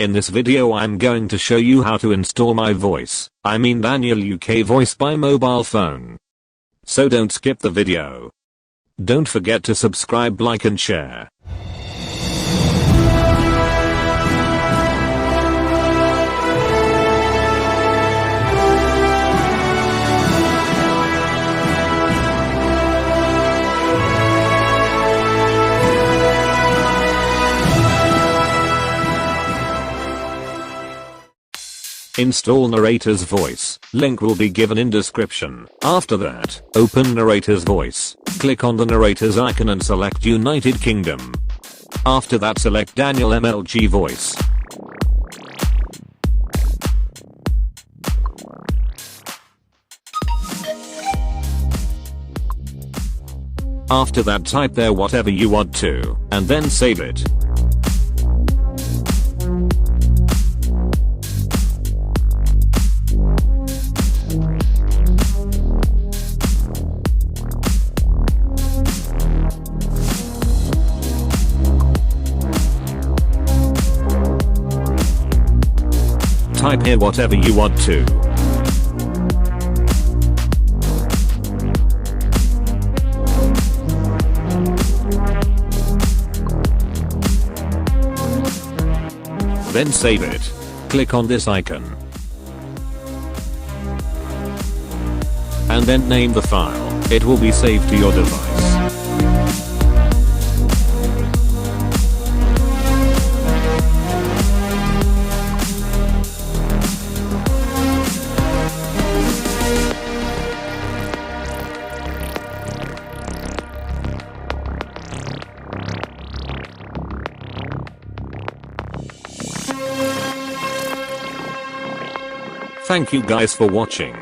In this video I'm going to show you how to install my voice, I mean Daniel UK voice by mobile phone. So don't skip the video. Don't forget to subscribe, like and share. Install narrator's voice, link will be given in description. After that, open narrator's voice, click on the narrator's icon and select United Kingdom. After that select Daniel MLG voice. After that type there whatever you want to, and then save it. Type here whatever you want to. Then save it. Click on this icon. And then name the file. It will be saved to your device. Thank you guys for watching.